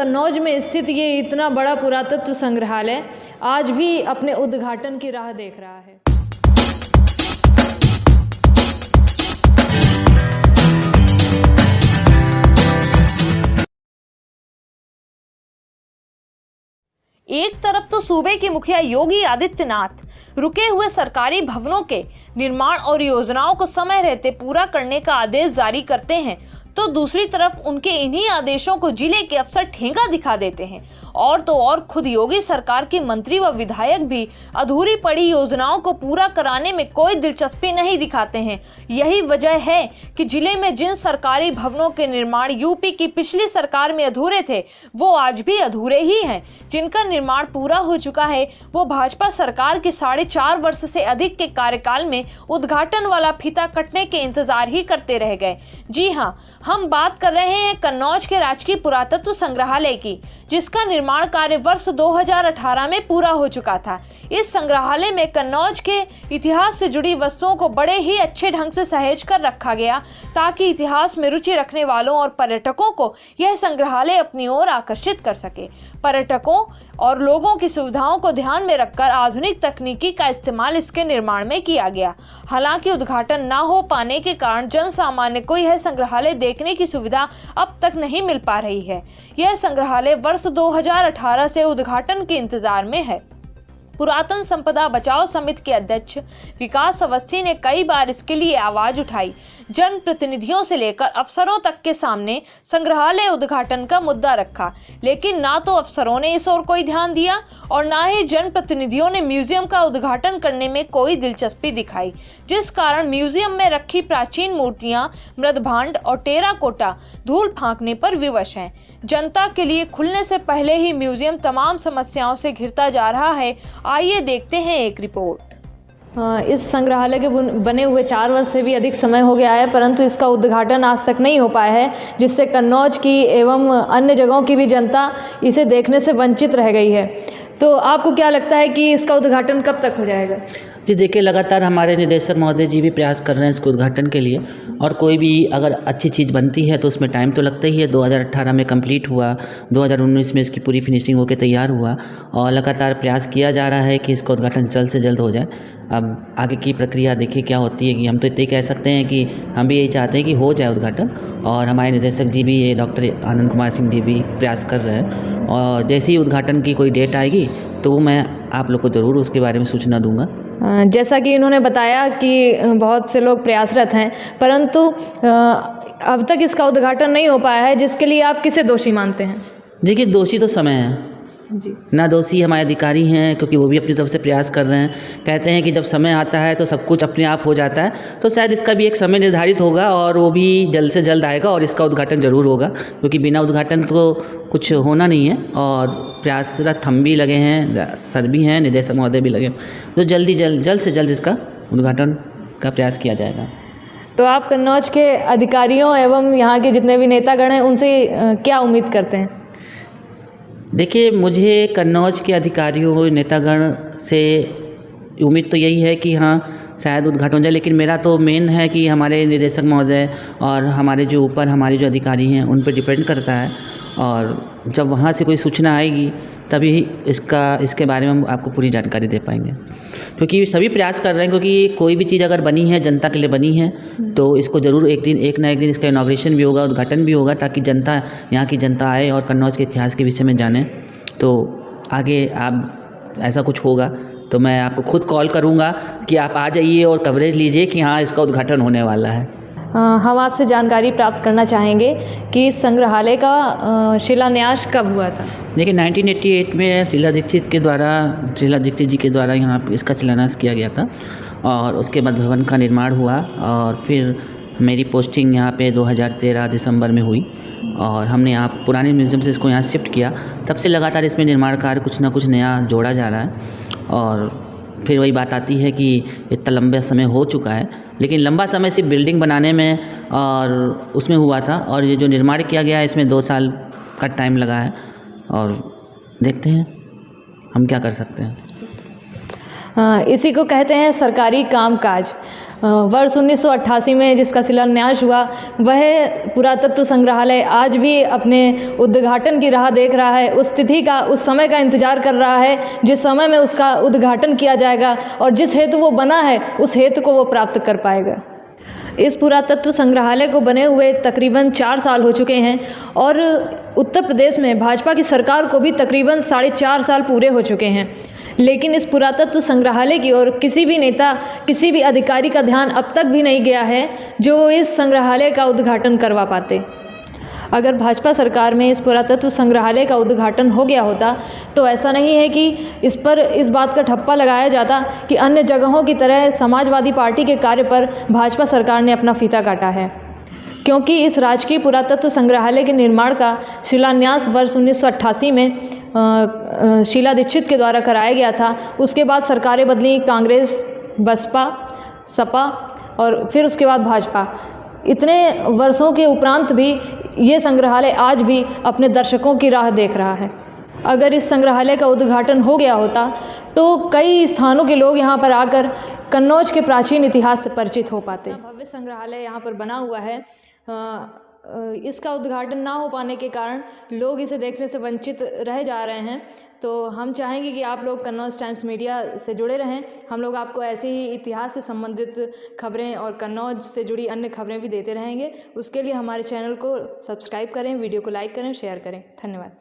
कन्नौज में स्थित ये इतना बड़ा पुरातत्व संग्रहालय आज भी अपने उद्घाटन की राह देख रहा है। एक तरफ तो सूबे के मुखिया योगी आदित्यनाथ रुके हुए सरकारी भवनों के निर्माण और योजनाओं को समय रहते पूरा करने का आदेश जारी करते हैं, तो दूसरी तरफ उनके इन्हीं आदेशों को जिले के अफसर ठेंगा दिखा देते हैं। और तो और खुद योगी सरकार के मंत्री व विधायक भी अधूरी पड़ी योजनाओं को पूरा कराने में कोई दिलचस्पी नहीं दिखाते हैं। यही वजह है कि जिले में जिन सरकारी भवनों के निर्माण यूपी की पिछली सरकार में अधूरे थे, वो आज भी अधूरे ही हैं। जिनका निर्माण पूरा हो चुका है, वो भाजपा सरकार के 4.5 वर्ष से अधिक के कार्यकाल में उद्घाटन वाला फीता कटने के इंतजार ही करते रह गए। जी हाँ, हम बात कर रहे हैं कन्नौज के राजकीय पुरातत्व संग्रहालय की, जिसका निर्माण कार्य वर्ष 2018 में पूरा हो चुका था। इस संग्रहालय में कन्नौज के इतिहास से जुड़ी वस्तुओं को बड़े ही अच्छे ढंग से सहेज कर रखा गया, ताकि इतिहास में रुचि रखने वालों और पर्यटकों को यह संग्रहालय अपनी ओर आकर्षित कर सके। पर्यटकों और लोगों की सुविधाओं को ध्यान में रखकर आधुनिक तकनीकी का इस्तेमाल इसके निर्माण में किया गया। हालांकि उद्घाटन न हो पाने के कारण जन सामान्य को यह संग्रहालय देखने की सुविधा अब तक नहीं मिल पा रही है। यह संग्रहालय वर्ष 2018 से उद्घाटन के इंतजार में है। पुरातन संपदा बचाओ समिति के अध्यक्ष विकास अवस्थी ने कई बार इसके लिए आवाज उठाई। जनप्रतिनिधियों से लेकर अफसरों तक के सामने संग्रहालय उद्घाटन का मुद्दा रखा, लेकिन ना तो अफसरों ने इस ओर कोई ध्यान दिया और ना ही जनप्रतिनिधियों ने म्यूजियम का उद्घाटन करने में कोई दिलचस्पी दिखाई, जिस कारण म्यूजियम में रखी प्राचीन मूर्तियां, मृदभांड और टेराकोटा धूल फांकने पर विवश हैं। जनता के लिए खुलने से पहले ही म्यूजियम तमाम समस्याओं से घिरता जा रहा है। आइए देखते हैं एक रिपोर्ट। इस संग्रहालय के बने हुए 4 वर्ष से भी अधिक समय हो गया है, परंतु इसका उद्घाटन आज तक नहीं हो पाया है, जिससे कन्नौज की एवं अन्य जगहों की भी जनता इसे देखने से वंचित रह गई है। तो आपको क्या लगता है कि इसका उद्घाटन कब तक हो जाएगा? जी देखिए, लगातार हमारे निदेशक महोदय जी भी प्रयास कर रहे हैं इसके उद्घाटन के लिए, और कोई भी अगर अच्छी चीज़ बनती है तो उसमें टाइम तो लगता ही है। 2018 में कंप्लीट हुआ, 2019 में इसकी पूरी फिनिशिंग होकर तैयार हुआ, और लगातार प्रयास किया जा रहा है कि इसका उद्घाटन जल्द से जल्द हो जाए। अब आगे की प्रक्रिया देखिए क्या होती है। कि हम तो इतना कह सकते हैं कि हम भी यही चाहते हैं कि हो जाए उद्घाटन, और हमारे निदेशक जी भी, ये डॉक्टर आनंद कुमार सिंह जी भी प्रयास कर रहे हैं। और जैसे ही उद्घाटन की कोई डेट आएगी तो मैं आप लोग को ज़रूर उसके बारे में सूचना दूंगा। जैसा कि इन्होंने बताया कि बहुत से लोग प्रयासरत हैं, परंतु अब तक इसका उद्घाटन नहीं हो पाया है, जिसके लिए आप किसे दोषी मानते हैं? देखिए, दोषी तो समय है जी, ना, दोषी हमारे अधिकारी हैं, क्योंकि वो भी अपनी तरफ से प्रयास कर रहे हैं। कहते हैं कि जब समय आता है तो सब कुछ अपने आप हो जाता है, तो शायद इसका भी एक समय निर्धारित होगा और वो भी जल्द से जल्द आएगा और इसका उद्घाटन ज़रूर होगा, क्योंकि बिना उद्घाटन तो कुछ होना नहीं है। और प्रयासरत हम भी लगे हैं, सर भी हैं, निदेशक महोदय भी लगे, तो जल्द से जल्द इसका उद्घाटन का प्रयास किया जाएगा। तो आप कन्नौज के अधिकारियों एवं यहाँ के जितने भी नेतागण हैं उनसे क्या उम्मीद करते हैं? देखिए, मुझे कन्नौज के अधिकारियों, नेतागण से उम्मीद तो यही है कि हाँ शायद उद्घाटन हो जाए, लेकिन मेरा तो मेन है कि हमारे निदेशक महोदय और हमारे जो ऊपर हमारे जो अधिकारी हैं उन पर डिपेंड करता है। और जब वहाँ से कोई सूचना आएगी तभी इसके बारे में हम आपको पूरी जानकारी दे पाएंगे, क्योंकि सभी प्रयास कर रहे हैं। क्योंकि कोई भी चीज़ अगर बनी है, जनता के लिए बनी है, तो इसको ज़रूर एक ना एक दिन इसका इनॉग्रेशन भी होगा, उद्घाटन भी होगा, ताकि जनता, यहाँ की जनता आए और कन्नौज के इतिहास के विषय में जाने। तो आगे आप ऐसा कुछ होगा तो मैं आपको खुद कॉल करूँगा कि आप आ जाइए और कवरेज लीजिए कि हाँ इसका उद्घाटन होने वाला है। हम आपसे जानकारी प्राप्त करना चाहेंगे कि इस संग्रहालय का शिलान्यास कब हुआ था? देखिए, 1988 में शीला दीक्षित जी के द्वारा यहाँ इसका शिलान्यास किया गया था, और उसके बाद भवन का निर्माण हुआ, और फिर मेरी पोस्टिंग यहाँ पे 2013 दिसंबर में हुई, और हमने यहाँ पुराने म्यूज़ियम से इसको यहाँ शिफ्ट किया। तब से लगातार इसमें निर्माण कार्य कुछ ना कुछ नया जोड़ा जा रहा है। और फिर वही बात आती है कि इतना लंबा समय हो चुका है, लेकिन लंबा समय सिर्फ बिल्डिंग बनाने में और उसमें हुआ था, और ये जो निर्माण किया गया है इसमें 2 साल का टाइम लगा है, और देखते हैं हम क्या कर सकते हैं। इसी को कहते हैं सरकारी कामकाज। वर्ष 1988 में जिसका शिलान्यास हुआ, वह पुरातत्व संग्रहालय आज भी अपने उद्घाटन की राह देख रहा है। उस तिथि का, उस समय का इंतजार कर रहा है जिस समय में उसका उद्घाटन किया जाएगा, और जिस हेतु वो बना है उस हेतु को वो प्राप्त कर पाएगा। इस पुरातत्व संग्रहालय को बने हुए तकरीबन 4 साल हो चुके हैं, और उत्तर प्रदेश में भाजपा की सरकार को भी तकरीबन 4.5 साल पूरे हो चुके हैं, लेकिन इस पुरातत्व संग्रहालय की ओर किसी भी नेता, किसी भी अधिकारी का ध्यान अब तक भी नहीं गया है जो इस संग्रहालय का उद्घाटन करवा पाते। अगर भाजपा सरकार में इस पुरातत्व संग्रहालय का उद्घाटन हो गया होता तो ऐसा नहीं है कि इस पर इस बात का ठप्पा लगाया जाता कि अन्य जगहों की तरह समाजवादी पार्टी के कार्य पर भाजपा सरकार ने अपना फीता काटा है, क्योंकि इस राजकीय पुरातत्व संग्रहालय के निर्माण का शिलान्यास वर्ष 1988 में शीला दीक्षित के द्वारा कराया गया था। उसके बाद सरकारें बदली, कांग्रेस, बसपा, सपा और फिर उसके बाद भाजपा। इतने वर्षों के उपरांत भी ये संग्रहालय आज भी अपने दर्शकों की राह देख रहा है। अगर इस संग्रहालय का उद्घाटन हो गया होता तो कई स्थानों के लोग यहाँ पर आकर कन्नौज के प्राचीन इतिहास से परिचित हो पाते। भव्य संग्रहालय यहाँ पर बना हुआ है। इसका उद्घाटन ना हो पाने के कारण लोग इसे देखने से वंचित रह जा रहे हैं। तो हम चाहेंगे कि आप लोग कन्नौज टाइम्स मीडिया से जुड़े रहें। हम लोग आपको ऐसे ही इतिहास से संबंधित खबरें और कन्नौज से जुड़ी अन्य खबरें भी देते रहेंगे। उसके लिए हमारे चैनल को सब्सक्राइब करें, वीडियो को लाइक करें, शेयर करें। धन्यवाद।